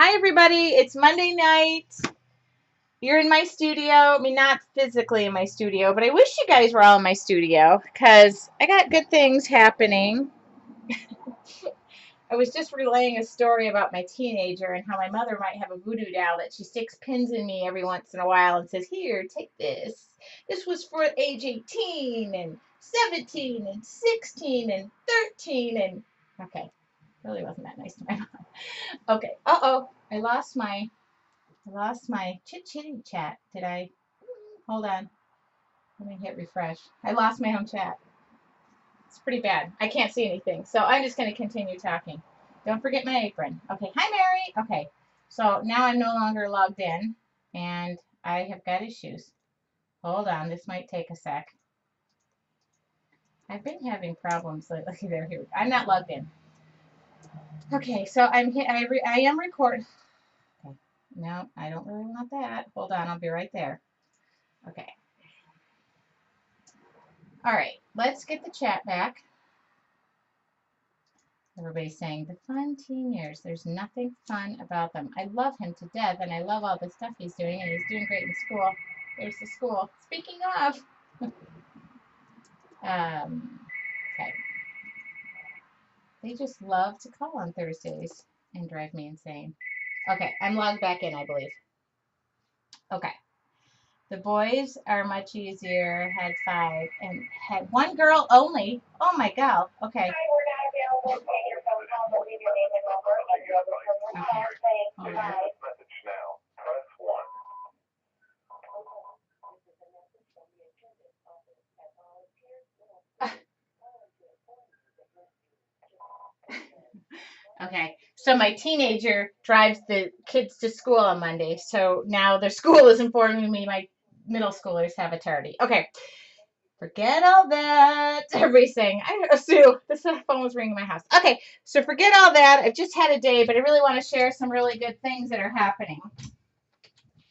Hi, everybody. It's Monday night. You're in my studio. I mean, not physically in my studio, but I wish you guys were all in my studio because I got good things happening. I was just relaying a story about my teenager and how my mother might have a voodoo doll that she sticks pins in me every once in a while and says, "Here, take this. This was for age 18 and 17 and 16 and 13 and..." Okay, really wasn't that nice to my mom. Okay, uh-oh, I lost my chit chat. Did I? Hold on. Let me hit refresh. I lost my home chat. It's pretty bad. I can't see anything. So I'm just going to continue talking. Don't forget my apron. Okay. Hi, Mary. Okay. So now I'm no longer logged in and I have got issues. Hold on. This might take a sec. I've been having problems lately. Okay, there, here. I'm not logged in. Okay. So I am recording. Okay. No, I don't really want that. Hold on. I'll be right there. Okay. All right, let's get the chat back. Everybody's saying the fun teen years. There's nothing fun about them. I love him to death, and I love all the stuff he's doing, and he's doing great in school. There's the school. Speaking of, okay, they just love to call on Thursdays and drive me insane. Okay, I'm logged back in, I believe. Okay. The boys are much easier, had 5, and had 1 girl only. Oh my God. Okay. Okay. Hold on. Okay, so my teenager drives the kids to school on Monday, so now their school is informing me my middle schoolers have a tardy. Okay, forget all that. Everybody's saying, Sue, this phone was ringing in my house. Okay, so forget all that. I've just had a day, but I really want to share some really good things that are happening.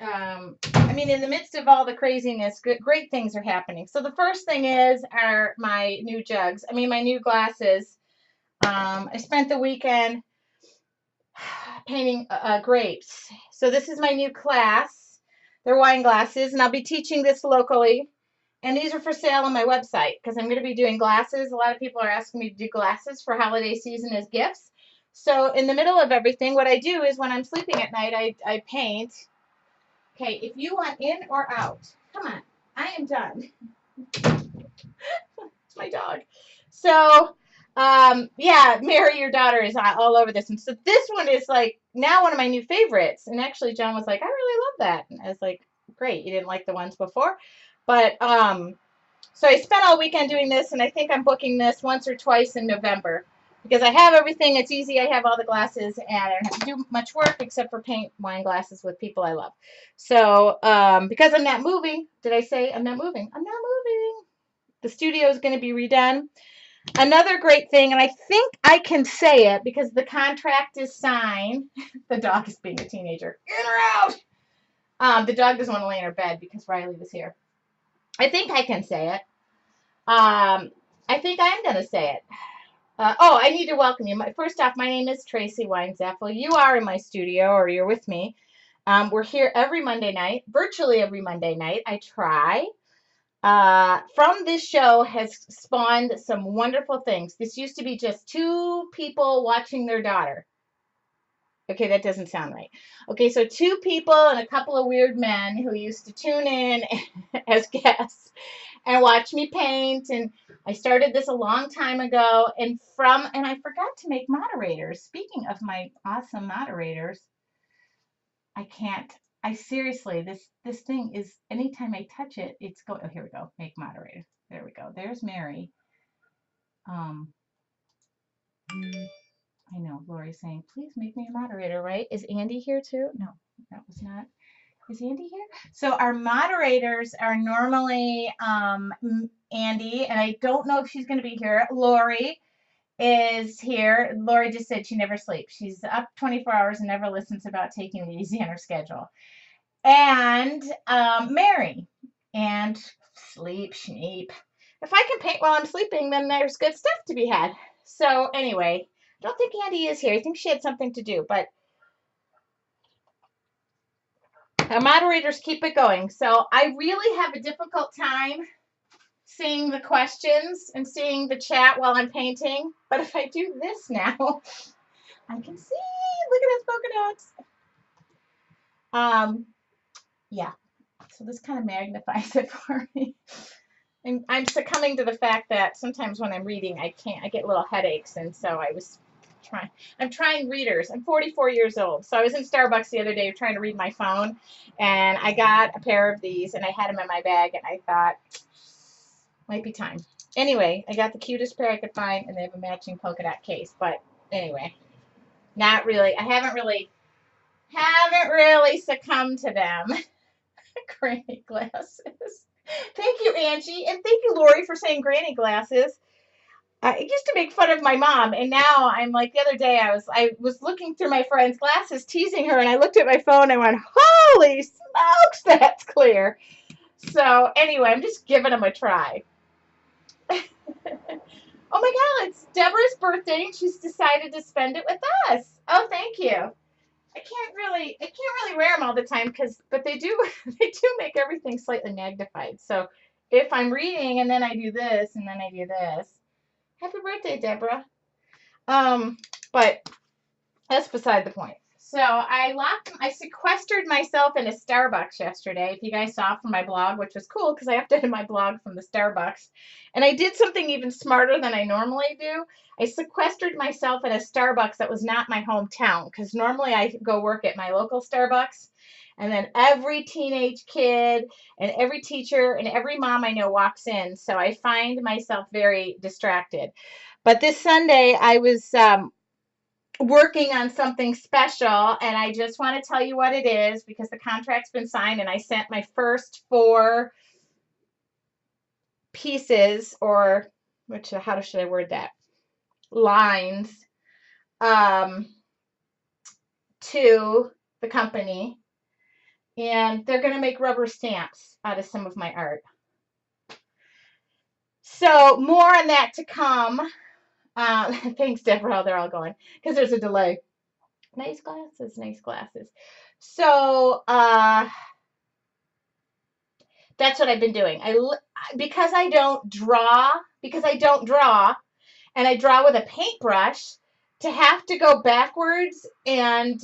I mean, in the midst of all the craziness, great things are happening. So the first thing are my new jugs. I mean, my new glasses. I spent the weekend painting grapes. So this is my new class. They're wine glasses, and I'll be teaching this locally. And these are for sale on my website because I'm going to be doing glasses. A lot of people are asking me to do glasses for holiday season as gifts. So in the middle of everything, what I do is when I'm sleeping at night, I paint. Okay, if you want in or out, come on. I am done. It's my dog. So, yeah, Mary, your daughter, is all over this. And so this one is like now one of my new favorites. And actually, John was like, "I really love that." And I was like, "Great, you didn't like the ones before." But so I spent all weekend doing this, and I think I'm booking this once or twice in November because I have everything. It's easy. I have all the glasses, and I don't have to do much work except for paint wine glasses with people I love. So because I'm not moving, did I say I'm not moving? I'm not moving. The studio is going to be redone. Another great thing, and I think I can say it because the contract is signed. The dog is being a teenager. In or out? The dog doesn't want to lay in her bed because Riley was here. I think I can say it. I think I'm going to say it. I need to welcome you. First off, my name is Tracy Weinzapfel. You are in my studio, or you're with me. We're here every Monday night, virtually every Monday night. I try. From this show has spawned some wonderful things. This used to be just 2 people watching their daughter. Okay, that doesn't sound right. Okay, so 2 people and a couple of weird men who used to tune in as guests and watch me paint. And I started this a long time ago. And I forgot to make moderators. Speaking of my awesome moderators, I can't. I seriously, this thing is anytime I touch it, it's go. Oh, here we go. Make moderator. There we go. There's Mary. Um, I know Lori's saying, please make me a moderator, right? Is Andy here too? No, that was not. Is Andy here? So our moderators are normally Andy, and I don't know if she's going to be here. Lori is here. Lori just said she never sleeps. She's up 24 hours and never listens about taking it easy on her schedule. And Mary, and sleep, schneep. If I can paint while I'm sleeping, then there's good stuff to be had. So anyway, I don't think Andy is here. I think she had something to do, but Moderators, keep it going. So I really have a difficult time seeing the questions and seeing the chat while I'm painting. But if I do this now, I can see. Look at those polka dots. Yeah. So this kind of magnifies it for me. And I'm succumbing to the fact that sometimes when I'm reading, I get little headaches. And so I'm trying readers. I'm 44 years old. So I was in Starbucks the other day trying to read my phone, and I got a pair of these, and I had them in my bag, and I thought, might be time. Anyway, I got the cutest pair I could find, and they have a matching polka dot case. But anyway, not really. I haven't really succumbed to them. Granny glasses. Thank you, Angie, and thank you, Lori, for saying granny glasses. I used to make fun of my mom, and now I'm like, the other day I was looking through my friend's glasses, teasing her, and I looked at my phone and I went, holy smokes, that's clear. So anyway, I'm just giving them a try. Oh my God, it's Deborah's birthday, and she's decided to spend it with us. Oh, thank you. I can't really wear them all the time but they do make everything slightly magnified. So if I'm reading and then I do this and then I do this, happy birthday, Deborah. But that's beside the point. So I sequestered myself in a Starbucks yesterday. If you guys saw from my blog, which was cool because I updated my blog from the Starbucks. And I did something even smarter than I normally do. I sequestered myself in a Starbucks that was not my hometown, because normally I go work at my local Starbucks. And then every teenage kid and every teacher and every mom I know walks in. So I find myself very distracted. But this Sunday I was working on something special, and I just want to tell you what it is because the contract's been signed, and I sent my first 4 pieces, or how should I word that? Lines to the company, and they're going to make rubber stamps out of some of my art. So more on that to come. Thanks, Deborah. They're all going because there's a delay. Nice glasses, nice glasses. So that's what I've been doing. Because I don't draw, and I draw with a paintbrush, to have to go backwards and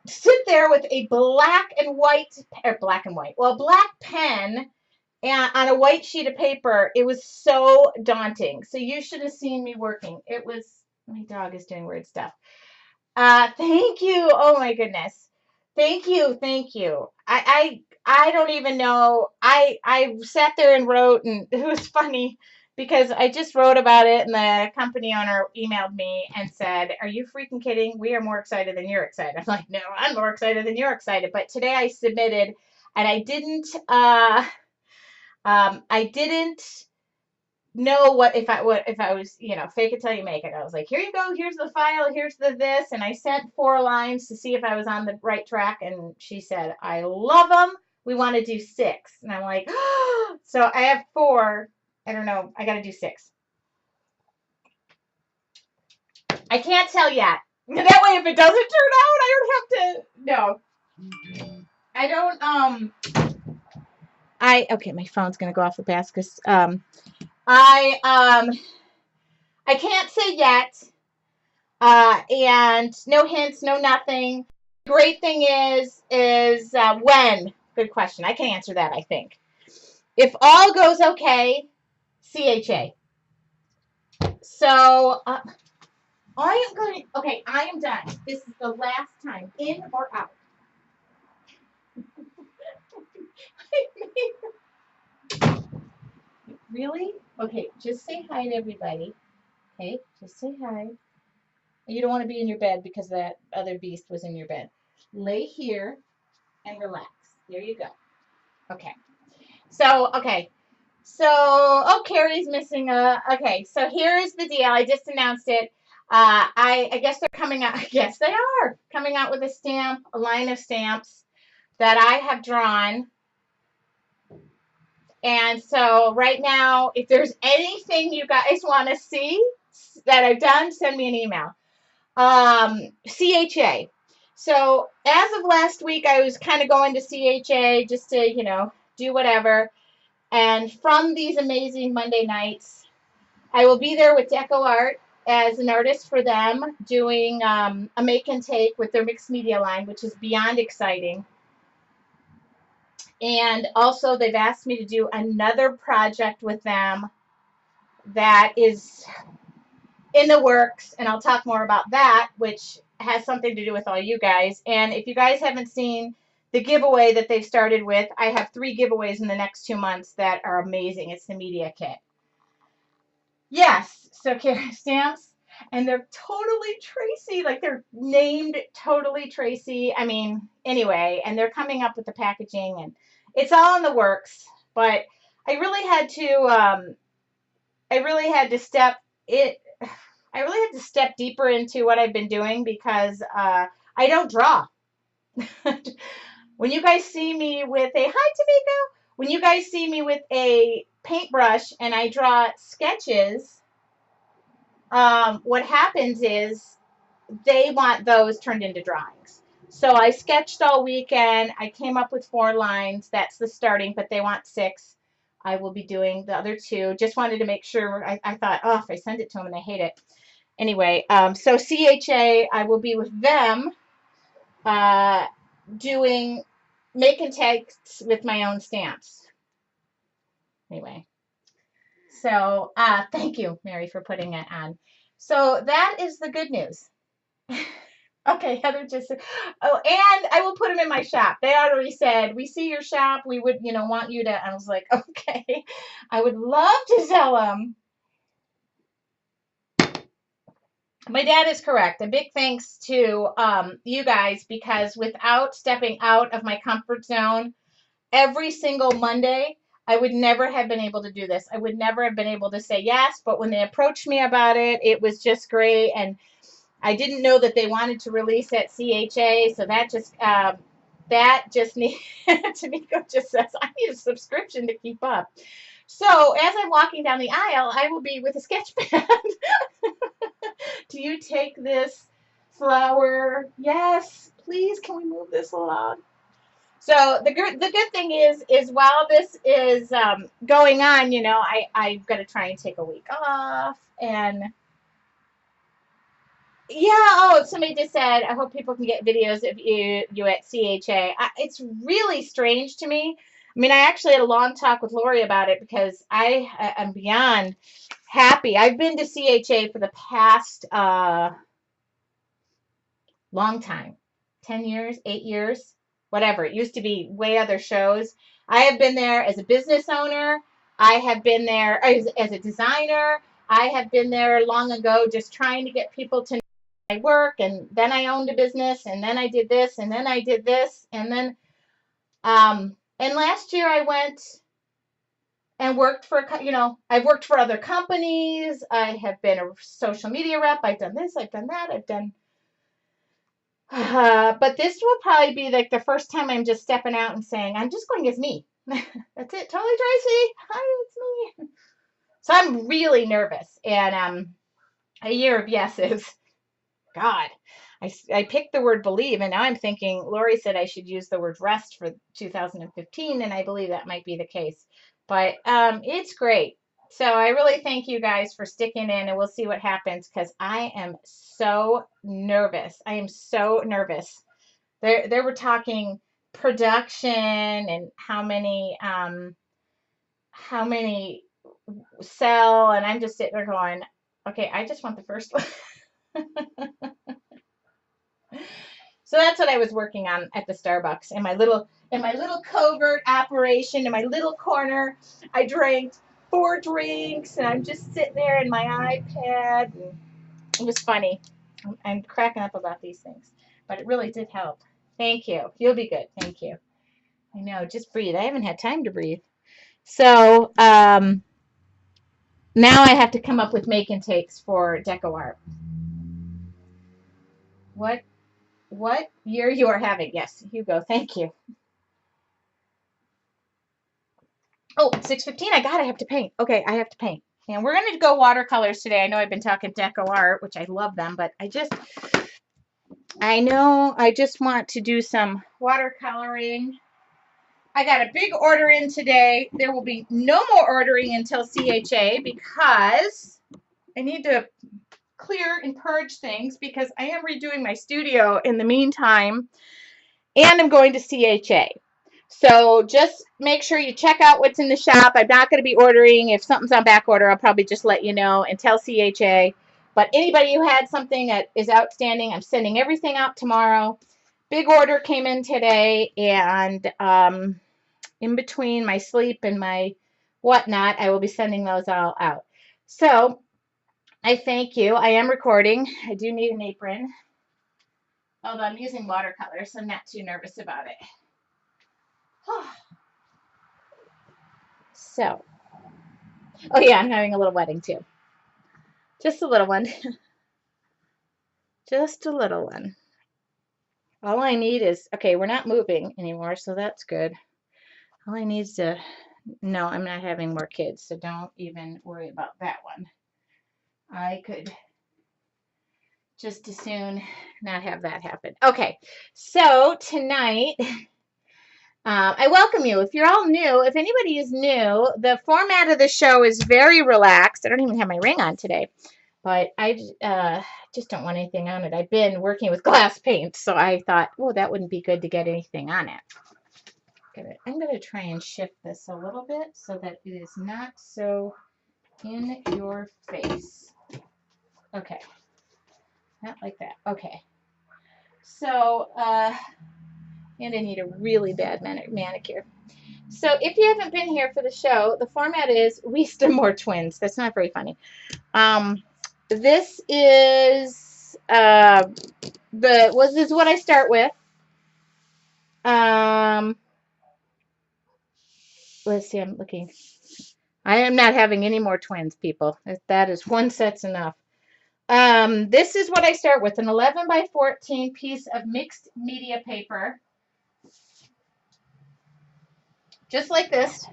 sit there with a black pen and on a white sheet of paper. It was so daunting. So you should have seen me working. My dog is doing weird stuff. Thank you. Oh my goodness. Thank you. I don't even know. I sat there and wrote, and it was funny because I just wrote about it, and the company owner emailed me and said, "Are you freaking kidding? We are more excited than you're excited." I'm like, "No, I'm more excited than you're excited." But today I submitted, and I didn't know if I was, fake it till you make it. I was like, here you go, here's the file, here's the this, and I sent 4 lines to see if I was on the right track, and she said, I love them, we want to do 6. And I'm like, oh. So I have 4. I don't know, I got to do 6. I can't tell yet. That way, if it doesn't turn out, I don't have to. No, I don't. Okay, my phone's gonna go off the pass because I can't say yet, and no hints, no nothing. Great thing is when. Good question. I can answer that, I think. If all goes okay, CHA. So I am done. This is the last time, in or out. Really? Okay, just say hi to everybody. Okay, just say hi. You don't want to be in your bed because that other beast was in your bed. Lay here and relax. There you go. Okay. So, Carrie's missing okay, so here is the deal. I just announced it. I guess they're coming out. Yes, they are coming out with a line of stamps that I have drawn. And so right now, if there's anything you guys want to see that I've done, send me an email. CHA. So as of last week, I was kind of going to CHA just to, do whatever. And from these amazing Monday nights, I will be there with Deco Art as an artist for them, doing a make and take with their mixed media line, which is beyond exciting. And also, they've asked me to do another project with them that is in the works, and I'll talk more about that, which has something to do with all you guys. And if you guys haven't seen the giveaway that they've started with, I have 3 giveaways in the next 2 months that are amazing. It's the media kit. Yes, so stamps, and they're totally Tracy, like they're named totally Tracy. I mean, anyway, and they're coming up with the packaging, and it's all in the works. But I really had to, I really had to step it. I really had to step deeper into what I've been doing because I don't draw. When you guys see me with a hi Tamika, when you guys see me with a paintbrush and I draw sketches, what happens is they want those turned into drawings. So I sketched all weekend. I came up with 4 lines. That's the starting, but they want 6. I will be doing the other 2. Just wanted to make sure. I thought, oh, if I send it to them and they hate it. Anyway, so CHA, I will be with them doing make and takes with my own stamps. Anyway, so thank you, Mary, for putting it on. So that is the good news. Okay, Heather just said, oh, and I will put them in my shop. They already said, we see your shop. We would, want you to. I was like, okay, I would love to sell them. My dad is correct. A big thanks to you guys, because without stepping out of my comfort zone every single Monday, I would never have been able to do this. I would never have been able to say yes. But when they approached me about it, it was just great. And I didn't know that they wanted to release at CHA, so that just needs, Tamiko just says, I need a subscription to keep up. So as I'm walking down the aisle, I will be with a sketch pad. Do you take this flower? Yes, please. Can we move this along? So the good thing is while this is going on, I've got to try and take a week off. And yeah, oh, somebody just said, I hope people can get videos of you at CHA. It's really strange to me. I mean, I actually had a long talk with Lori about it because I am beyond happy. I've been to CHA for the past long time, 10 years, 8 years, whatever. It used to be way other shows. I have been there as a business owner. I have been there as a designer. I have been there long ago just trying to get people to know my work. And then I owned a business, and then I did this, and then I did this. And then, and last year I went and worked for, I've worked for other companies. I have been a social media rep. I've done this, I've done that, I've done but this will probably be like the first time I'm just stepping out and saying, I'm just going as me. That's it. Totally, Tracy. Hi, it's me. So I'm really nervous. And a year of yeses. God, I picked the word believe, and now I'm thinking, Lori said I should use the word rest for 2015, and I believe that might be the case. But it's great. So I really thank you guys for sticking in, and we'll see what happens, because I am so nervous. I am so nervous. They were talking production and how many sell, and I'm just sitting there going, okay, I just want the first one. So that's what I was working on at the Starbucks in my little covert operation in my little corner. I drank 4 drinks, and I'm just sitting there in my iPad. And it was funny. I'm cracking up about these things, but it really did help. Thank you. You'll be good. Thank you. I know. Just breathe. I haven't had time to breathe. So now I have to come up with make and takes for Deco Art. What year you are having? Yes, Hugo. Thank you. Oh, 6:15. I have to paint. Okay, I have to paint. And we're going to go watercolors today. I know I've been talking Deco Art, which I love them, but I know I just want to do some watercoloring. I got a big order in today. There will be no more ordering until CHA because I need to clear and purge things because I am redoing my studio in the meantime, and I'm going to CHA. So just make sure you check out what's in the shop. I'm not going to be ordering. If something's on back order, I'll probably just let you know and tell CHA. But anybody who had something that is outstanding, I'm sending everything out tomorrow. Big order came in today, and in between my sleep and my whatnot, I will be sending those all out. So I thank you. I am recording. I do need an apron, although I'm using watercolor, so I'm not too nervous about it. So, oh yeah, I'm having a little wedding too. Just a little one. Just a little one. All I need is, okay, we're not moving anymore, so that's good. All I need is to, no, I'm not having more kids, so don't even worry about that one. I could just as soon not have that happen. Okay, so tonight, I welcome you. If you're all new, if anybody is new, the format of the show is very relaxed. I don't even have my ring on today, but I just don't want anything on it. I've been working with glass paint, so I thought, oh, that wouldn't be good to get anything on it. I'm going to try and shift this a little bit so that it is not so in your face. Okay. Not like that. Okay. So, and I need a really bad manicure. So if you haven't been here for the show, the format is we still more twins. That's not very funny. This is this is what I start with. Let's see, I'm looking. I am not having any more twins, people. That is one set's enough. This is what I start with, an 11 by 14 piece of mixed media paper. Just like this.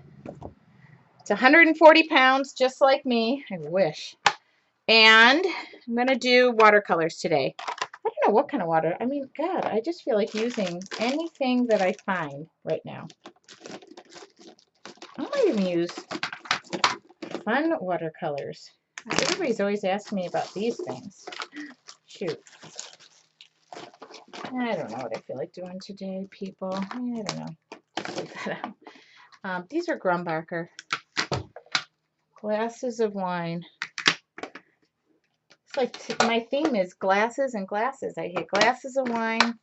It's 140 pounds, just like me. I wish. And I'm going to do watercolors today. I don't know what kind of water. I mean, God, I just feel like using anything that I find right now. I might even use fun watercolors. Everybody's always asking me about these things. Shoot. I don't know what I feel like doing today, people. I don't know. Just leave that out. These are Grumbacher. Glasses of wine. It's like my theme is glasses and glasses. I hate glasses of wine.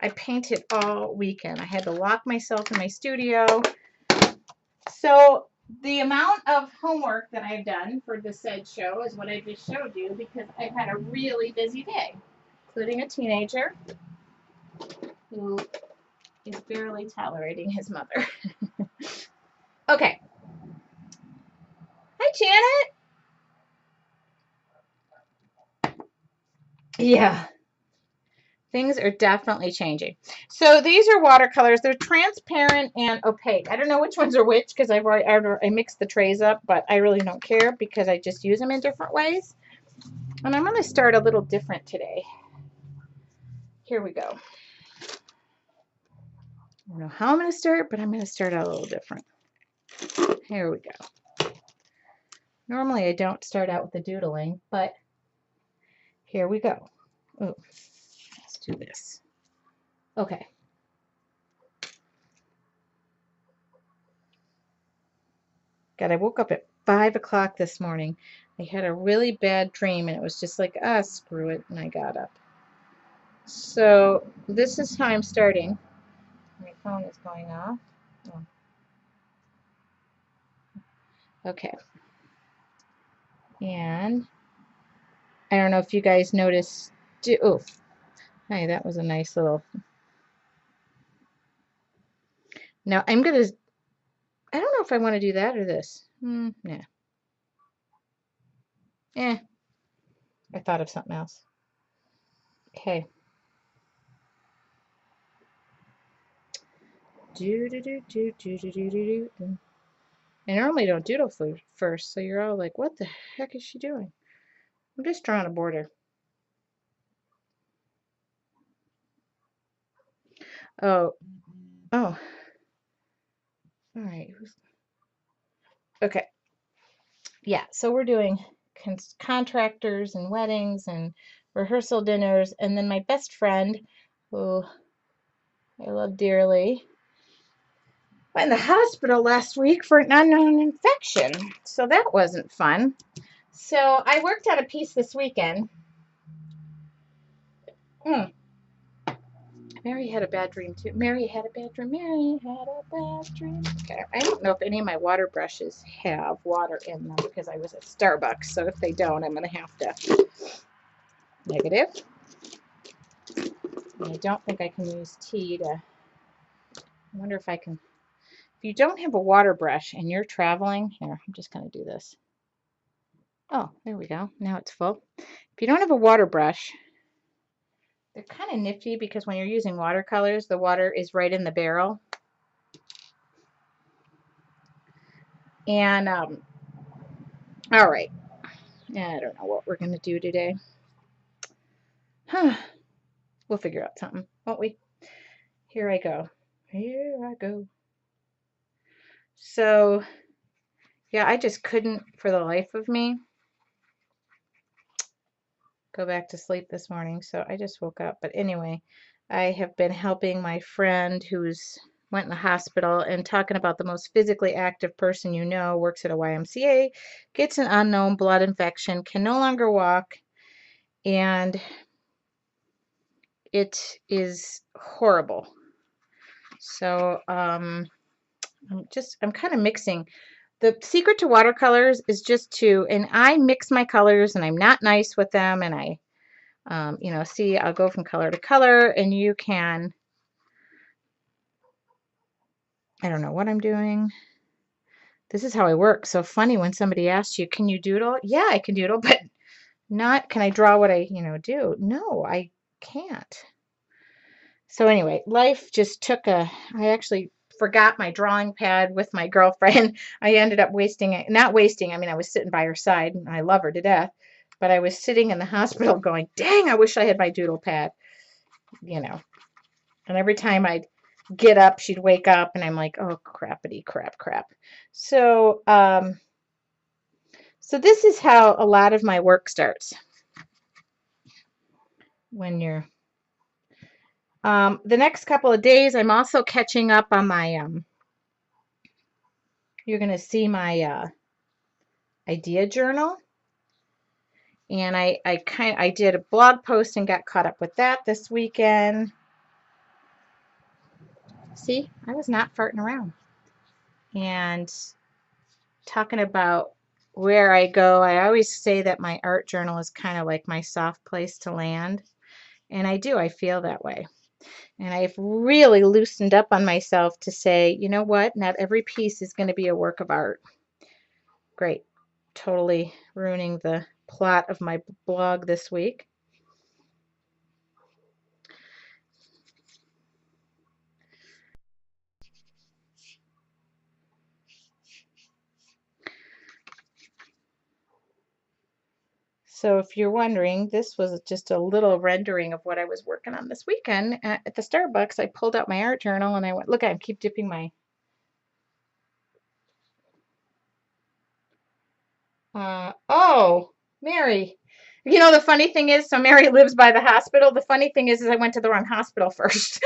I painted all weekend. I had to lock myself in my studio. So the amount of homework that I've done for the said show is what I just showed you because I've had a really busy day, including a teenager who is barely tolerating his mother. Okay. Hi, Janet. Yeah. Things are definitely changing. So these are watercolors. They're transparent and opaque. I don't know which ones are which because I mixed the trays up, but I really don't care because I just use them in different ways. And I'm going to start a little different today. Here we go. I don't know how I'm going to start, but I'm going to start out a little different. Here we go. Normally I don't start out with the doodling, but here we go. Oh, let's do this. Okay. God, I woke up at 5 o'clock this morning. I had a really bad dream, and it was just like, screw it, and I got up. So this is how I'm starting. My phone is going off. Oh. Okay. And I don't know if you guys noticed. Oh, hey, that was a nice little. Now I'm going to, I don't know if I want to do that or this. Nah. I thought of something else. Okay. I normally don't doodle first, so you're all like, what the heck is she doing? I'm just drawing a border. Oh, oh, all right. Okay. Yeah, so we're doing contractors and weddings and rehearsal dinners, and then my best friend, who I love dearly, went in the hospital last week for an unknown infection. So that wasn't fun. So I worked on a piece this weekend. Mm. Mary had a bad dream too. Mary had a bad dream. Mary had a bad dream. Okay. I don't know if any of my water brushes have water in them because I was at Starbucks. So if they don't, I'm going to have to. Negative. And I don't think I can use tea to. I wonder if I can. If you don't have a water brush and you're traveling, here, I'm just going to do this. Oh, there we go. Now it's full. If you don't have a water brush, they're kind of nifty because when you're using watercolors, the water is right in the barrel. And, all right. I don't know what we're going to do today. Huh. We'll figure out something, won't we? Here I go. Here I go. So, yeah, I just couldn't, for the life of me, go back to sleep this morning. So I just woke up. But anyway, I have been helping my friend who's went in the hospital and talking about the most physically active person you know, works at a YMCA, gets an unknown blood infection, can no longer walk, and it is horrible. So I'm kind of mixing. The secret to watercolors is just to, and I mix my colors and I'm not nice with them, and I see, I'll go from color to color, and you can, I don't know what I'm doing. This is how I work. So funny when somebody asks you, can you doodle? Yeah, I can doodle, but not, can I draw what I, do? No, I can't. So anyway, life just took I actually forgot my drawing pad with my girlfriend. I ended up wasting it, not wasting, I mean, I was sitting by her side and I love her to death, but I was sitting in the hospital going, dang, I wish I had my doodle pad, and every time I'd get up, she'd wake up and I'm like, oh, crappity crap. So, so this is how a lot of my work starts when you're, the next couple of days, I'm also catching up on my, you're going to see my, idea journal. And I did a blog post and got caught up with that this weekend. See, I was not farting around. And talking about where I go, I always say that my art journal is kind of like my soft place to land. And I do, I feel that way. And I've really loosened up on myself to say, you know what? Not every piece is going to be a work of art. Great. Totally ruining the plot of my blog this week. So if you're wondering, this was just a little rendering of what I was working on this weekend at the Starbucks. I pulled out my art journal and I went, look, I keep dipping my, oh, Mary. The funny thing is, so Mary lives by the hospital. The funny thing is I went to the wrong hospital first.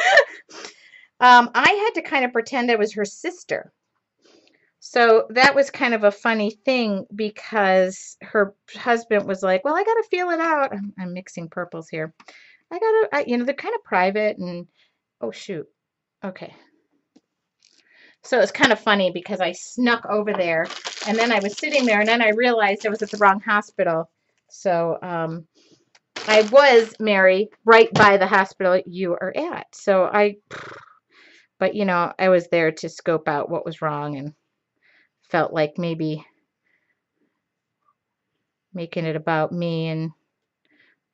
I had to kind of pretend I was her sister. So that was kind of a funny thing because her husband was like, well, I got to feel it out. I'm mixing purples here. They're kind of private and, oh, shoot. Okay. So it's kind of funny because I snuck over there and then I was sitting there and then I realized I was at the wrong hospital. So I was, Mary, right by the hospital you are at. But I was there to scope out what was wrong and felt like maybe making it about me and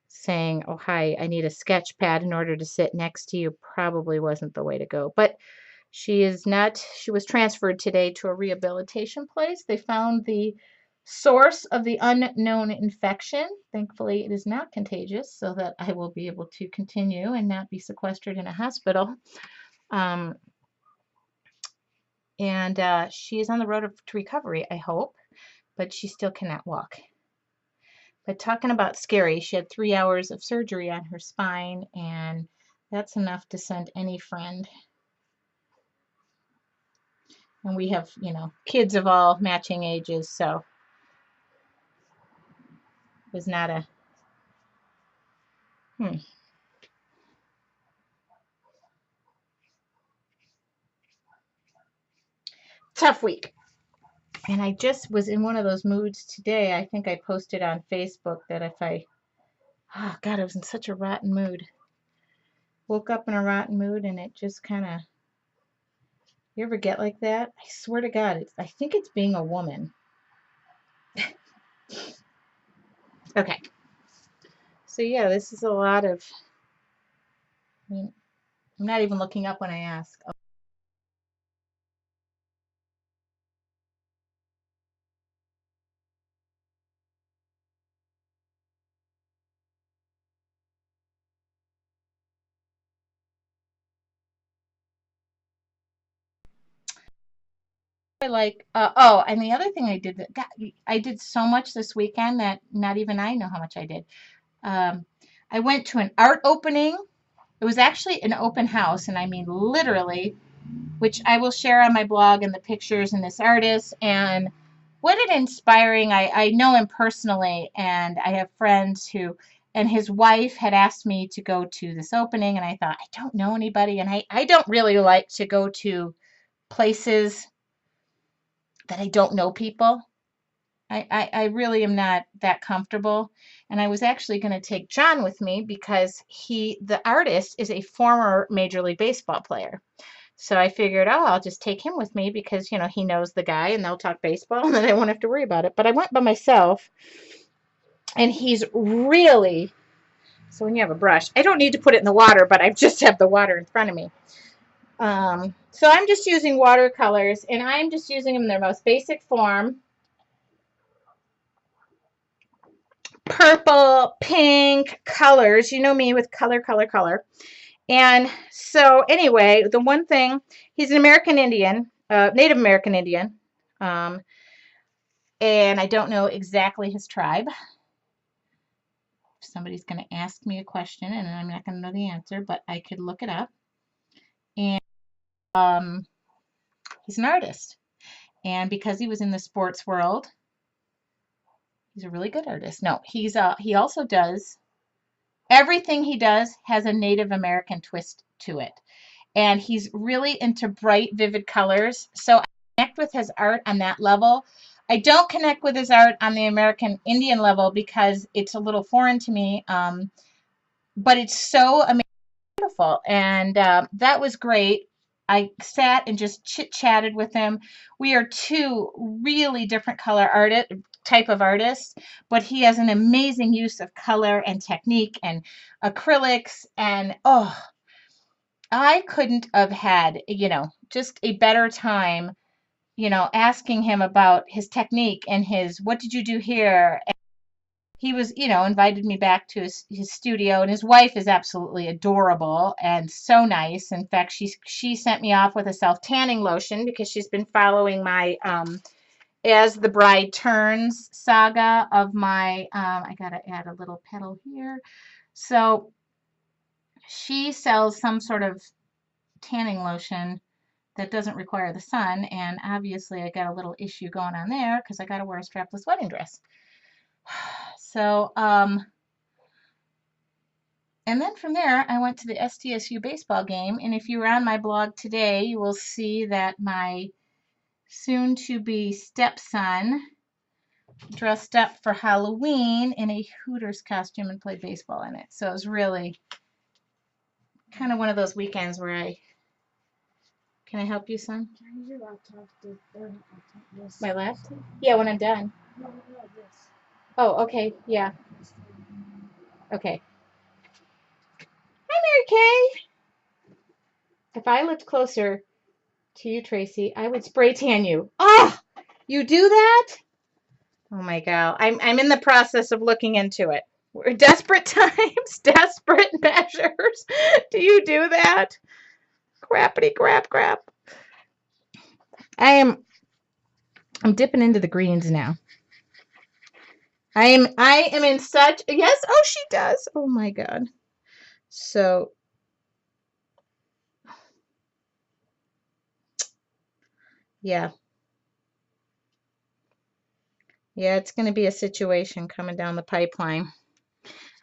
saying, oh, hi, I need a sketch pad in order to sit next to you probably wasn't the way to go. But she was transferred today to a rehabilitation place. They found the source of the unknown infection. Thankfully, it is not contagious, so that I will be able to continue and not be sequestered in a hospital. And she is on the road to recovery, I hope, but she still cannot walk. But talking about scary, she had 3 hours of surgery on her spine, and that's enough to send any friend. And we have, kids of all matching ages, so it was not a tough week. And I just was in one of those moods today. I think I posted on Facebook that oh God, I was in such a rotten mood. Woke up in a rotten mood, and it just kind of, you ever get like that? I swear to God, I think it's being a woman. Okay. So yeah, this is a lot of, I'm not even looking up when I ask. And the other thing I did I did so much this weekend that not even I know how much I did. I went to an art opening. It was actually an open house, and I mean literally, which I will share on my blog and the pictures and this artist. And what an inspiring, I know him personally, and I have friends and his wife had asked me to go to this opening, and I thought, I don't know anybody, and I don't really like to go to places that I don't know people. I really am not that comfortable. And I was actually going to take John with me because the artist is a former Major League Baseball player. So I figured, I'll just take him with me because, he knows the guy and they'll talk baseball and then I won't have to worry about it. But I went by myself, and he's really, so when you have a brush, I don't need to put it in the water, but I just have the water in front of me. So I'm just using watercolors, and I'm just using them in their most basic form. Purple, pink colors. You know me with color, color, color. And so anyway, the one thing, he's an American Indian, Native American Indian. And I don't know exactly his tribe. Somebody's going to ask me a question, and I'm not going to know the answer, but I could look it up. And he's an artist. And because he was in the sports world, he's a really good artist. No, he also does, everything he does has a Native American twist to it. And he's really into bright, vivid colors. So I connect with his art on that level. I don't connect with his art on the American Indian level because it's a little foreign to me. But it's so amazing, beautiful. And that was great. I sat and just chit-chatted with him. We are two really different type of artists, but he has an amazing use of color and technique and acrylics. And I couldn't have had, just a better time, asking him about his technique and what did you do here? And he was, invited me back to his studio, and his wife is absolutely adorable and so nice. In fact, she sent me off with a self-tanning lotion because she's been following my As the Bride Turns saga of my, I got to add a little petal here. So she sells some sort of tanning lotion that doesn't require the sun, and obviously I got a little issue going on there because I got to wear a strapless wedding dress. So, and then from there I went to the SDSU baseball game, and if you were on my blog today, you will see that my soon-to-be stepson dressed up for Halloween in a Hooters costume and played baseball in it. So it was really kind of one of those weekends where Can I help you, son? Can I use your laptop? Yes. My laptop? Yeah, when I'm done. No, this. Oh, okay. Yeah. Okay. Hi, Mary Kay. If I lived closer to you, Tracy, I would spray tan you. Oh, you do that? Oh my God. I'm in the process of looking into it. We're desperate times, desperate measures. Do you do that? Of Crappity crap crap. I'm dipping into the greens now. I am in such, yes, oh, she does. Oh my God. So, yeah. Yeah, it's going to be a situation coming down the pipeline.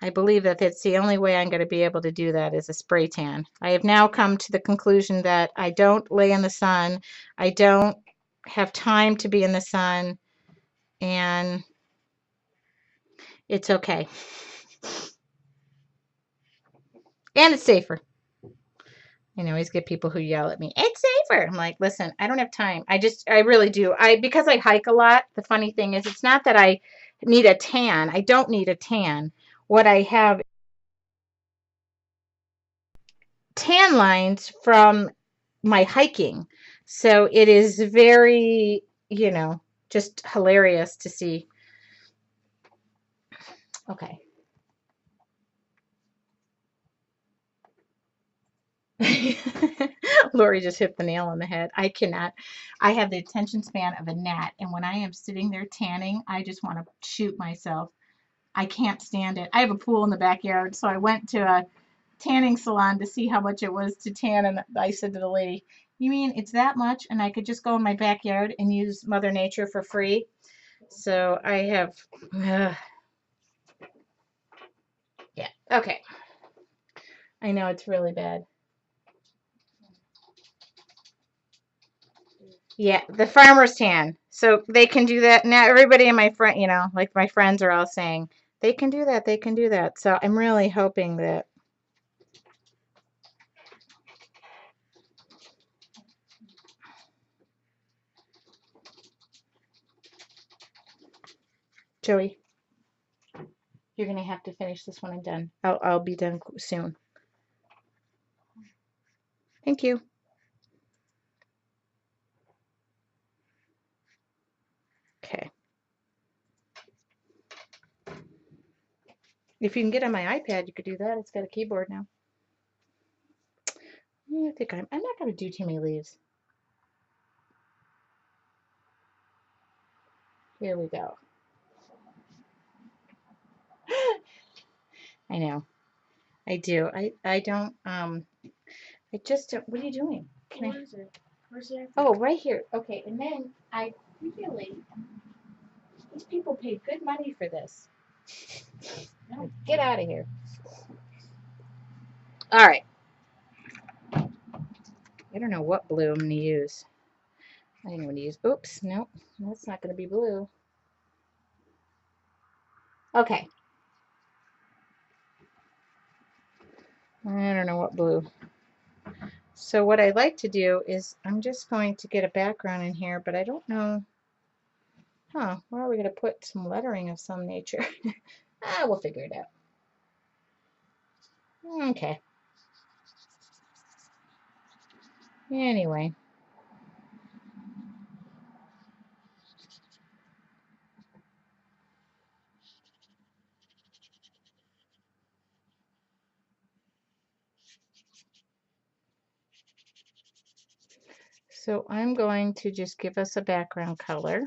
I believe that it's the only way I'm going to be able to do that is a spray tan. I have now come to the conclusion that I don't lay in the sun. I don't have time to be in the sun, and it's okay. And it's safer. I always get people who yell at me, it's safer. I'm like, listen, I don't have time. I really do. Because I hike a lot, the funny thing is, it's not that I need a tan. I don't need a tan. What I have tan lines from my hiking. So it is very, just hilarious to see. Okay. Lori just hit the nail on the head. I cannot. I have the attention span of a gnat, and when I am sitting there tanning, I just want to shoot myself. I can't stand it. I have a pool in the backyard, so I went to a tanning salon to see how much it was to tan, and I said to the lady, "You mean it's that much, and I could just go in my backyard and use Mother Nature for free?" So I have, yeah, okay. I know it's really bad. Yeah, the farmer's tan. So they can do that. Now everybody in my friend, like my friends are all saying, they can do that, they can do that. So I'm really hoping that Joey, you're gonna have to finish this when I'm done. I'll be done soon. Thank you. Okay. If you can get on my iPad, you could do that. It's got a keyboard now. I think I'm not gonna do too many leaves. Here we go. I know. I do. I don't I just don't, what are you doing? Where is it? Where's the iPad? Oh, right here. Okay, and then these people paid good money for this. No, get out of here. All right. I don't know what blue I'm going to use. I didn't want to use, oops, no, that's not going to be blue. Okay. I don't know what blue. So what I like to do is I'm just going to get a background in here, but I don't know. Where are we going to put some lettering of some nature? We'll figure it out. Okay. Anyway. So I'm going to just give us a background color.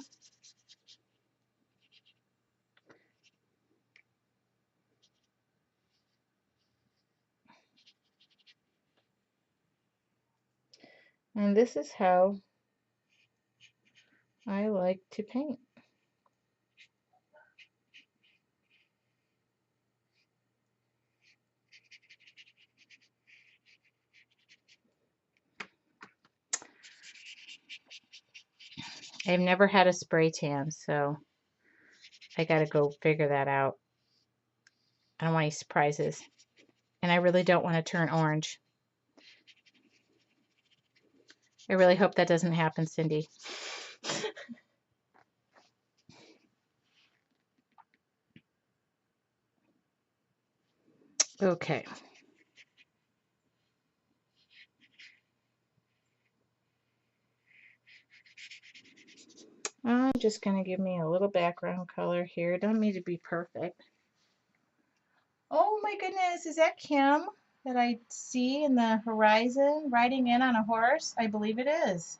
And this is how I like to paint. I've never had a spray tan, so I got to go figure that out. I don't want any surprises. And I really don't want to turn orange. I really hope that doesn't happen, Cindy. Okay. I'm just going to give me a little background color here. Don't need to be perfect. Oh my goodness, is that Kim? that I see in the horizon riding in on a horse? I believe it is.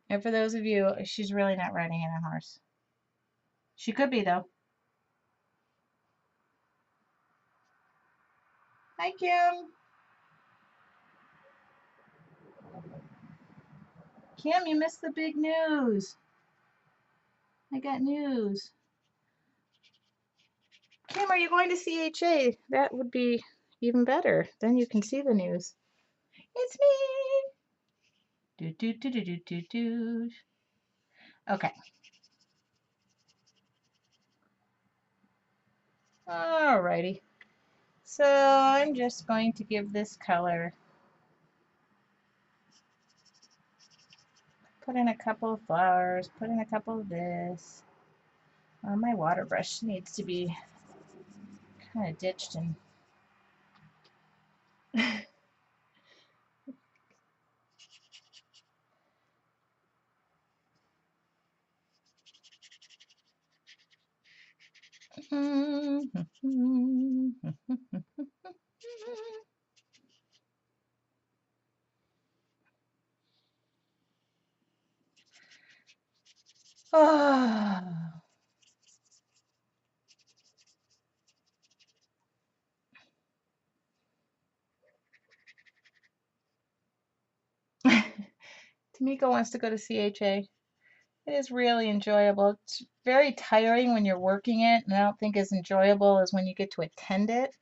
And for those of you, she's really not riding in a horse. She could be, though. Hi, Kim. Kim, you missed the big news. I got news. Kim, are you going to CHA? That would be even better. Then you can see the news. It's me. Do do do do do do do. Okay. Alrighty. So I'm just going to give this color. Put in a couple of flowers. Put in a couple of this. My water brush needs to be kind of ditched and oh. Tamiko wants to go to CHA. It is really enjoyable. It's very tiring when you're working it, and I don't think as enjoyable as when you get to attend it.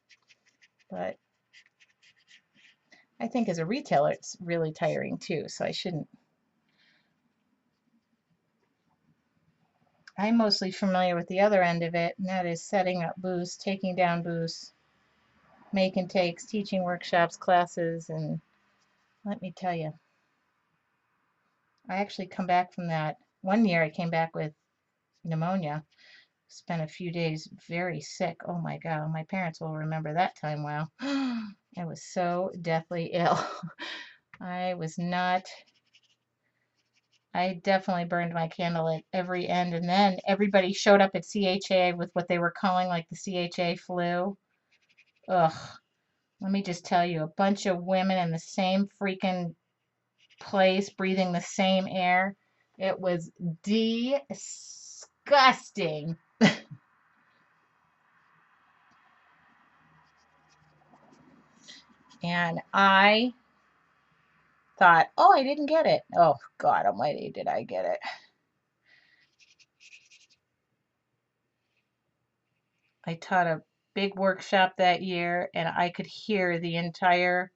But I think as a retailer, it's really tiring too, so I shouldn't. I'm mostly familiar with the other end of it, and that is setting up booths, taking down booths, making takes, teaching workshops, classes, and let me tell you, I actually come back from that. One year I came back with pneumonia, spent a few days very sick. Oh my God, my parents will remember that time well. I was so deathly ill. I was not, I definitely burned my candle at every end. And then everybody showed up at CHA with what they were calling like the CHA flu. Ugh, let me just tell you, a bunch of women in the same freaking place breathing the same air. It was disgusting. And I thought, oh, I didn't get it. Oh, God almighty, did I get it. I taught a big workshop that year, and I could hear the entire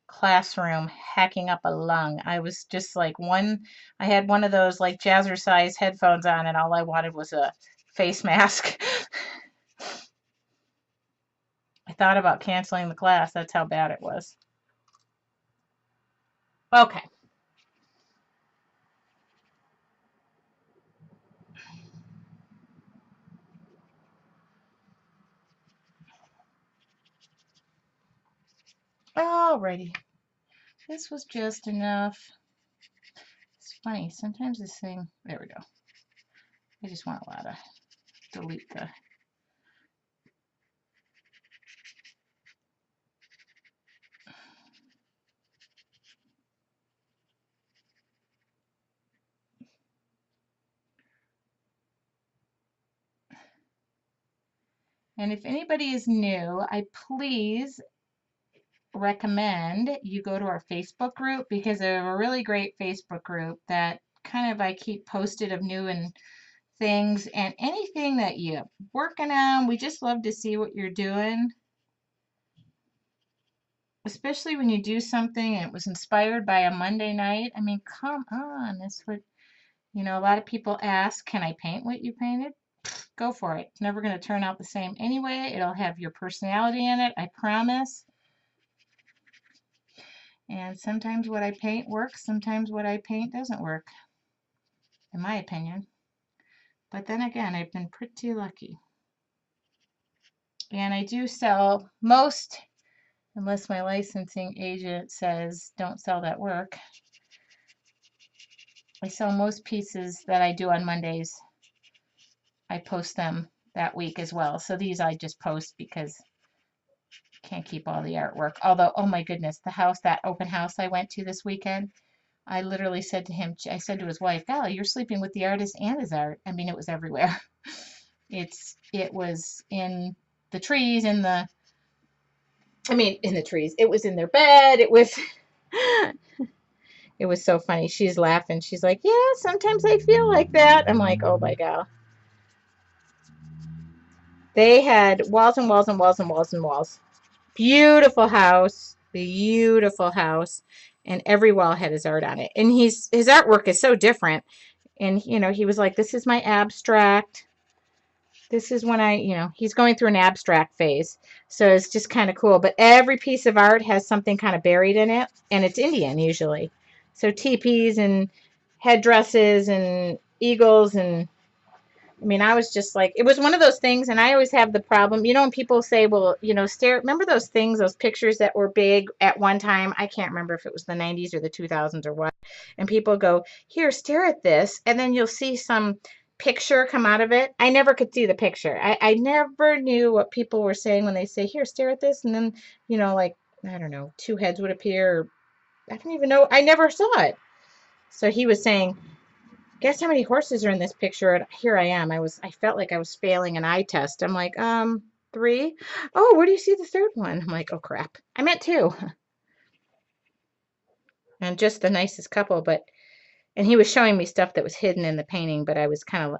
classroom hacking up a lung. I was just like I had one of those like jazzercise headphones on, and all I wanted was a face mask. I thought about canceling the class. That's how bad it was. Okay. Alrighty. This was just enough. It's funny. Sometimes this thing, there we go. I just want a lot of delete the. And if anybody is new, I please recommend you go to our Facebook group because they have a really great Facebook group that kind of I keep posted of new and things and anything that you're working on. We just love to see what you're doing, especially when you do something and it was inspired by a Monday night. I mean, come on. That's what, a lot of people ask, can I paint what you painted? Go for it. It's never going to turn out the same anyway. It'll have your personality in it, I promise. And sometimes what I paint works, sometimes what I paint doesn't work, in my opinion. But then again, I've been pretty lucky. And I do sell most, unless my licensing agent says don't sell that work, I sell most pieces that I do on Mondays I post them that week as well. So these I just post because can't keep all the artwork. Although, oh my goodness, the house, that open house I went to this weekend, I literally said to him, I said to his wife, golly, you're sleeping with the artist and his art. I mean, it was everywhere. It was in the trees, in the, I mean, in the trees. It was in their bed. It was so funny. She's laughing. She's like, yeah, sometimes I feel like that. I'm like, oh my God. They had walls and walls and walls and walls and walls. Beautiful house. Beautiful house. And every wall had his art on it. And his artwork is so different. And, you know, he was like, this is my abstract. This is when he's going through an abstract phase. So it's just kind of cool. But every piece of art has something kind of buried in it. And it's Indian usually. So teepees and headdresses and eagles and I mean, I was just like, it was one of those things, and I always have the problem, when people say, well, remember those things, those pictures that were big at one time? I can't remember if it was the 90s or the 2000s or what. And people go, here, stare at this, and then you'll see some picture come out of it. I never could see the picture. I never knew what people were saying when they say, here, stare at this, and then, like, I don't know, two heads would appear. I don't even know. I never saw it. So he was saying, guess how many horses are in this picture? And here I am. I felt like I was failing an eye test. I'm like, 3. Oh, where do you see the third one? I'm like, oh crap. I meant 2. And just the nicest couple, and he was showing me stuff that was hidden in the painting, but I was kind of,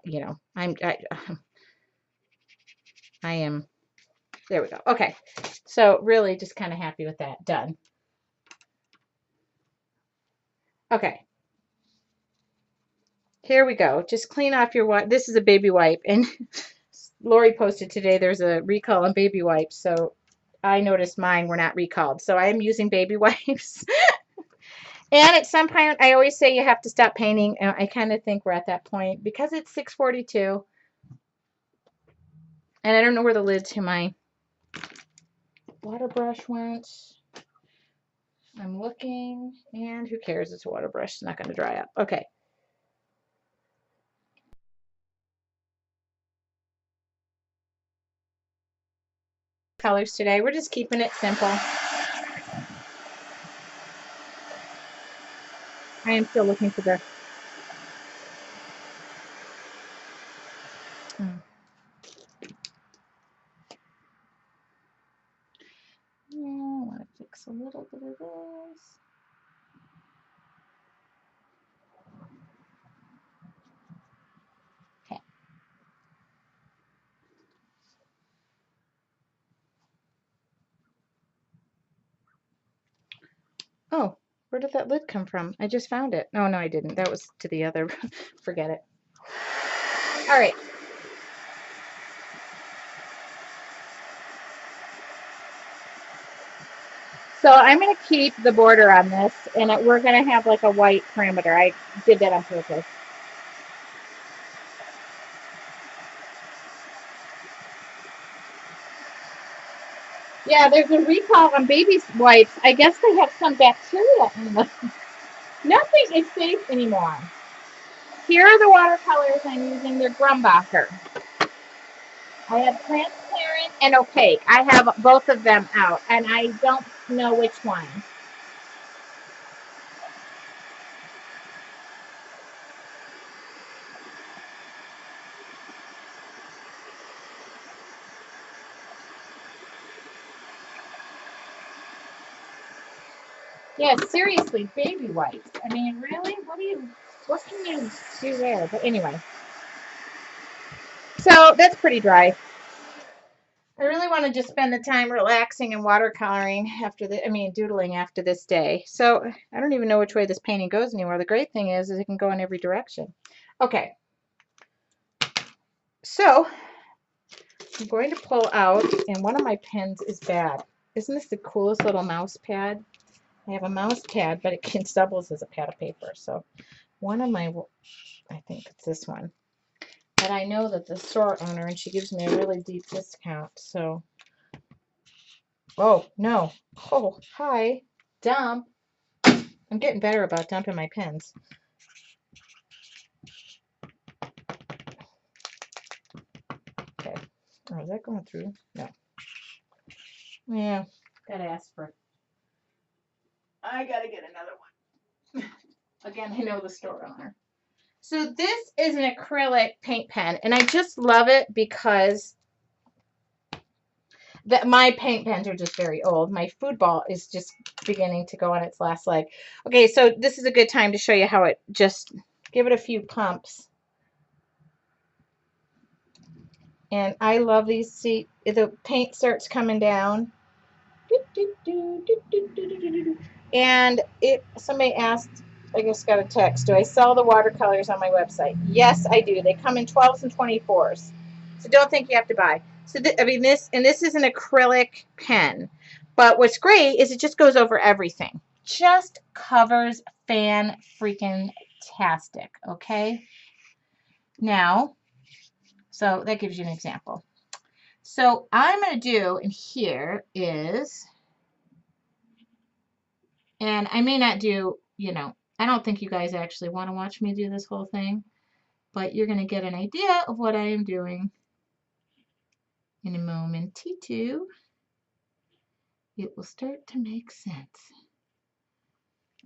I am, there we go. Okay. So really just kind of happy with that. Done. Okay. Here we go. Just clean off your wipe. This is a baby wipe. And Lori posted today there's a recall on baby wipes. So I noticed mine were not recalled. So I am using baby wipes. And at some point, I always say you have to stop painting. And I kind of think we're at that point because it's 6:42. And I don't know where the lid to my water brush went. I'm looking. And who cares? It's a water brush. It's not going to dry up. Okay. Colors today. We're just keeping it simple. I am still looking for the... I want to fix a little bit of this. Okay. Oh, where did that lid come from? I just found it. Oh, no, I didn't. That was to the other. Forget it. All right. So I'm going to keep the border on this, and we're going to have like a white perimeter. I did that on purpose. Yeah, there's a recall on baby wipes. I guess they have some bacteria in them. Nothing is safe anymore. Here are the watercolors I'm using. They're Grumbacher. I have transparent and opaque. I have both of them out, and I don't know which one. Yeah, seriously, baby wipes. I mean, really? What can you do there? But anyway. So that's pretty dry. I really want to just spend the time relaxing and watercoloring doodling after this day. So I don't even know which way this painting goes anymore. The great thing is it can go in every direction. Okay. So I'm going to pull out, and one of my pens is bad. Isn't this the coolest little mouse pad? I have a mouse pad, but it can doubles as a pad of paper. So I think it's this one. But I know that the store owner, and she gives me a really deep discount. So, oh, no. Oh, hi. Dump. I'm getting better about dumping my pens. Oh, is that going through? No. Yeah, gotta ask for. I gotta get another one. Again, I know the store owner. So this is an acrylic paint pen, and I just love it because my paint pens are just very old. My food ball is just beginning to go on its last leg. Okay, so this is a good time to show you how it just give it a few pumps. And I love these. See, the paint starts coming down. And somebody asked, I just got a text, do I sell the watercolors on my website? Yes, I do. They come in 12s and 24s. So don't think you have to buy. So this is an acrylic pen. But what's great is it just goes over everything. Just covers fan freaking tastic, okay? Now, so that gives you an example. So I'm going to do in here is, and I may not do, I don't think you guys actually want to watch me do this whole thing, but you're going to get an idea of what I am doing in a moment. T2, it will start to make sense.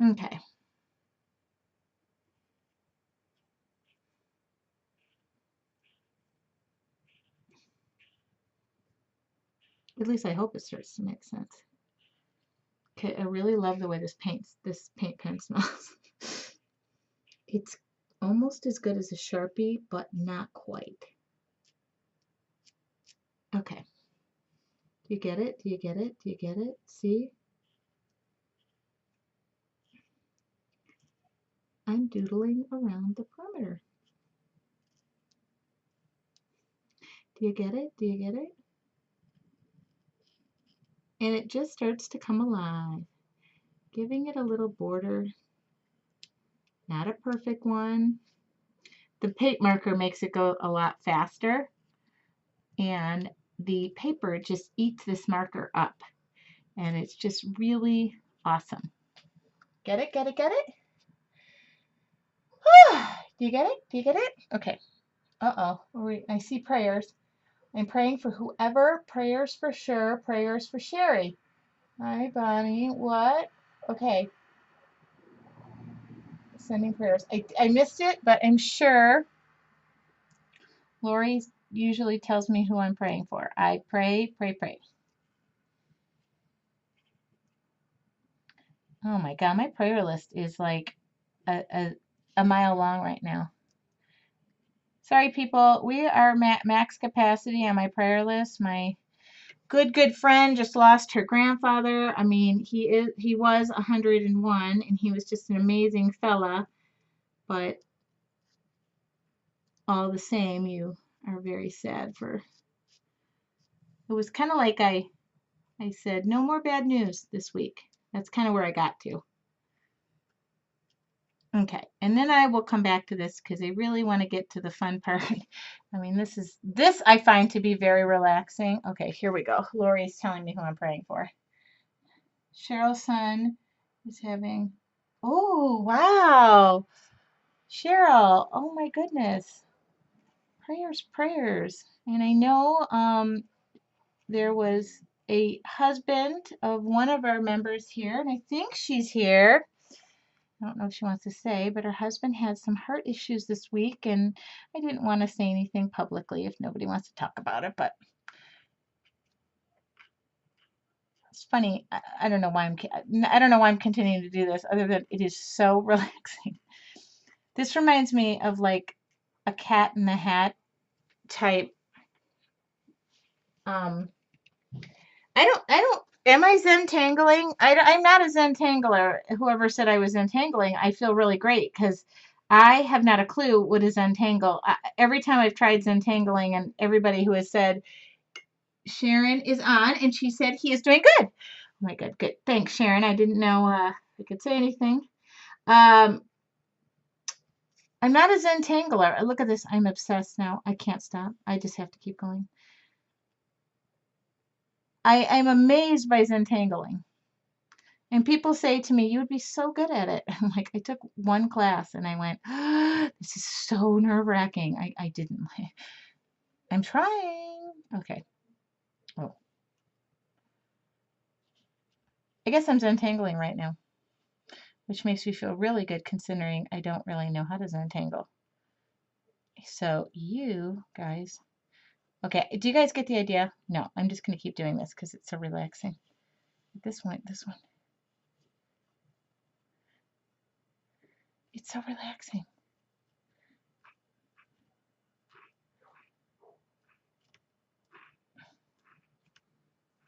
Okay. At least I hope it starts to make sense. Okay, I really love the way this paint pen smells. It's almost as good as a Sharpie, but not quite. Okay. Do you get it? Do you get it? Do you get it? See? I'm doodling around the perimeter. Do you get it? Do you get it? And it just starts to come alive, giving it a little border. Not a perfect one. The paint marker makes it go a lot faster, and the paper just eats this marker up, and it's just really awesome. Get it? Get it? Get it? Do you get it? Do you get it? Okay. Uh-oh. I see prayers. I'm praying for whoever. Prayers for sure. Prayers for Sherry. Hi, Bonnie. What? Okay. Sending prayers. I missed it, but I'm sure Lori usually tells me who I'm praying for. I pray, pray, pray. Oh my God, my prayer list is like a mile long right now. Sorry, people. We are max capacity on my prayer list. My good friend just lost her grandfather. I mean, he was 101, and he was just an amazing fella. But all the same, you are very sad for. It was kind of like I said, no more bad news this week. That's kind of where I got to. Okay, and then I will come back to this because I really want to get to the fun part. I mean, this I find to be very relaxing. Okay, here we go. Lori's telling me who I'm praying for. Cheryl's son is having, oh, wow. Cheryl, oh my goodness. Prayers, prayers. And I know there was a husband of one of our members here, and I think she's here. I don't know if she wants to say, but her husband had some heart issues this week, and I didn't want to say anything publicly if nobody wants to talk about it, but it's funny. I don't know why I'm continuing to do this other than it is so relaxing. This reminds me of like a Cat in the Hat type. Am I Zentangling? I'm not a Zentangler. Whoever said I was Zentangling, I feel really great because I have not a clue what is Zentangle. Every time I've tried Zentangling, and everybody who has said Sharon is on, and she said he is doing good. Oh my God, good. Thanks, Sharon. I didn't know I could say anything. I'm not a Zentangler. Look at this. I'm obsessed now. I can't stop. I just have to keep going. I'm amazed by Zentangling. And people say to me, you would be so good at it. I'm like, I took one class and I went, oh, this is so nerve-wracking. I didn't. I'm trying. Okay. Oh, I guess I'm untangling right now, which makes me feel really good considering I don't really know how to untangle. So you guys, okay, do you guys get the idea? No, I'm just going to keep doing this because it's so relaxing. This one, it's so relaxing.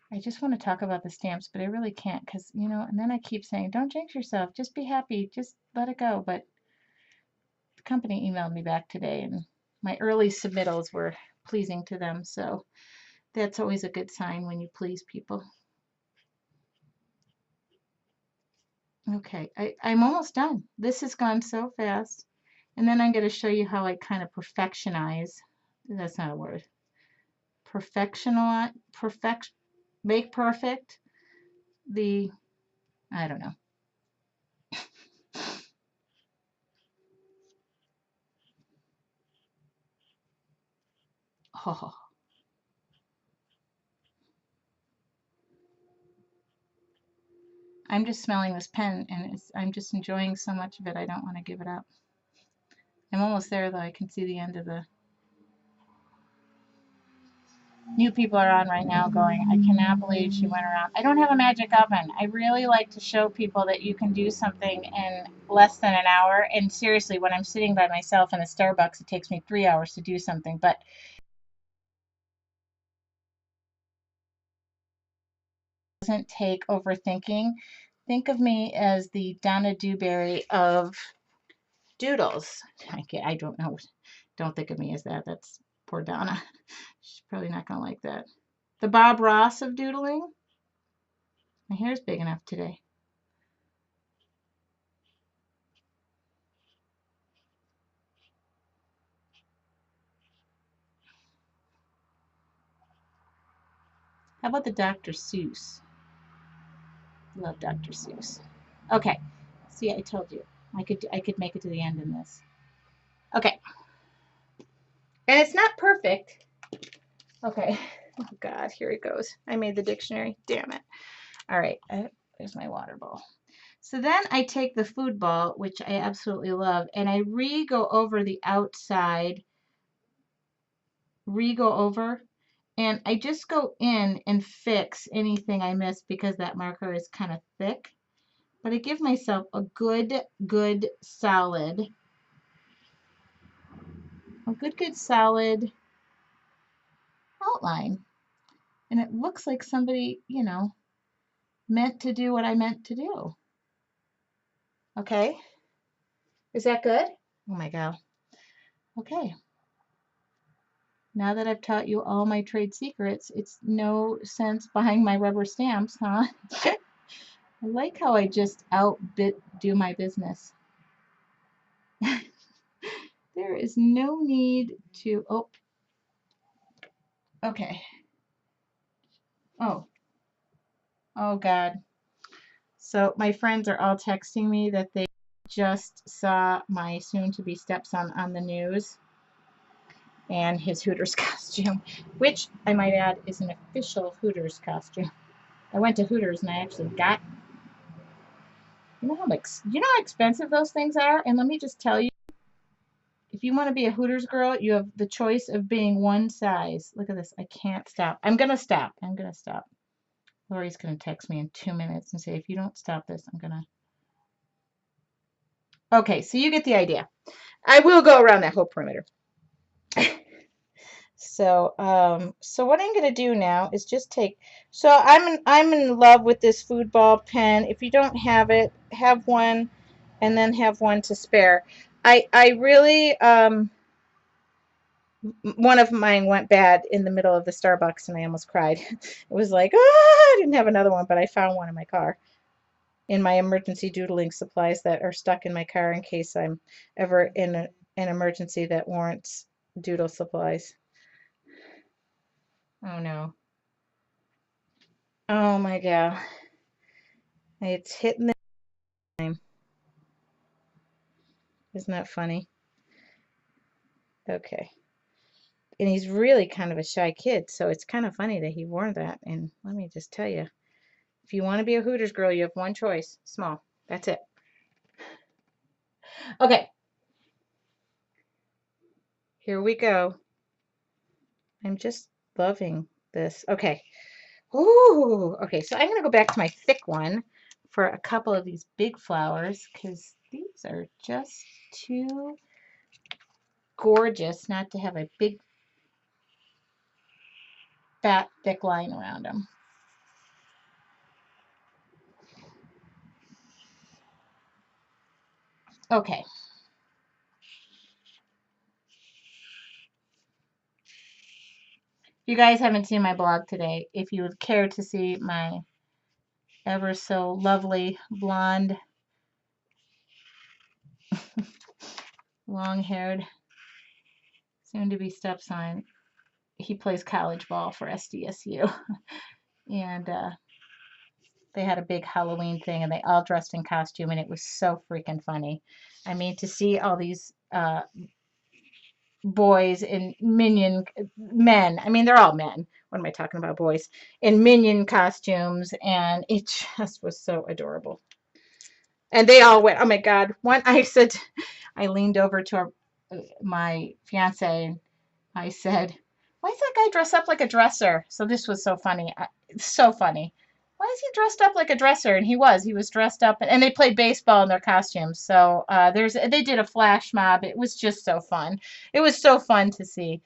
I just want to talk about the stamps, but I really can't because, you know, and then I keep saying, don't jinx yourself, just be happy, just let it go. But the company emailed me back today and my early submittals were pleasing to them. So that's always a good sign when you please people. Okay, I'm almost done. This has gone so fast. And then I'm going to show you how I kind of perfectionize. That's not a word. Make perfect the, I don't know. Oh, I'm just smelling this pen and I'm just enjoying so much of it. I don't want to give it up. I'm almost there though. I can see the end of the new people are on right now going, I cannot believe she went around. I don't have a magic oven. I really like to show people that you can do something in less than an hour. And seriously, when I'm sitting by myself in a Starbucks, it takes me 3 hours to do something. But it doesn't take overthinking. Think of me as the Donna Dewberry of doodles. I don't know. Don't think of me as that. That's poor Donna. She's probably not going to like that. The Bob Ross of doodling. My hair's big enough today. How about the Dr. Seuss? Love Dr. Seuss. Okay. See, I told you. I could make it to the end in this. Okay. And it's not perfect. Okay. Oh God, here it goes. I made the dictionary. Damn it. All right. There's my water bowl. So then I take the food ball, which I absolutely love, and I re-go over the outside, re-go over, and I just go in and fix anything I missed because that marker is kind of thick. But I give myself a good solid, solid outline. And it looks like somebody, you know, meant to do what I meant to do. Okay? Is that good? Oh my God. Okay. Now that I've taught you all my trade secrets, it's no sense buying my rubber stamps, huh? I like how I just do my business. There is no need to, oh, okay. Oh God. So my friends are all texting me that they just saw my soon-to-be stepson on the news and his Hooters costume, which I might add is an official Hooters costume. I went to Hooters and I actually got, you know how expensive those things are? And let me just tell you, if you want to be a Hooters girl, you have the choice of being one size. Look at this. I can't stop. I'm going to stop. Lori's going to text me in 2 minutes and say, if you don't stop this, I'm going to. Okay, so you get the idea. I will go around that whole perimeter. So, so what I'm gonna do now is just take. So I'm in love with this food ball pen. If you don't have it, have one, and then have one to spare. I really one of mine went bad in the middle of the Starbucks and I almost cried. It was like, I didn't have another one, but I found one in my car, in my emergency doodling supplies that are stuck in my car in case I'm ever in an emergency that warrants doodle supplies. Oh no. Oh my God. It's hitting the time. Isn't that funny? Okay. And he's really kind of a shy kid, so it's kind of funny that he wore that. And let me just tell you, if you want to be a Hooters girl, you have one choice, small. That's it. Okay, here we go. I'm just loving this. Okay. Ooh, okay, so I'm gonna go back to my thick one for a couple of these big flowers because these are just too gorgeous not to have a big, fat, thick line around them. Okay, if you guys haven't seen my blog today, if you would care to see my ever so lovely blonde, long-haired, soon-to-be stepson, he plays college ball for SDSU, and they had a big Halloween thing and they all dressed in costume and it was so freaking funny. I mean, to see all these boys in minion men. I mean, they're all men. What am I talking about, boys? In minion costumes, and it just was so adorable. And they all went, oh my God. One, I said, I leaned over to my fiance and I said, why is that guy dressed up like a dresser? So this was so funny. So funny. Why is he dressed up like a dresser? And he was dressed up, and they played baseball in their costumes. So they did a flash mob. It was just so fun. It was so fun to see.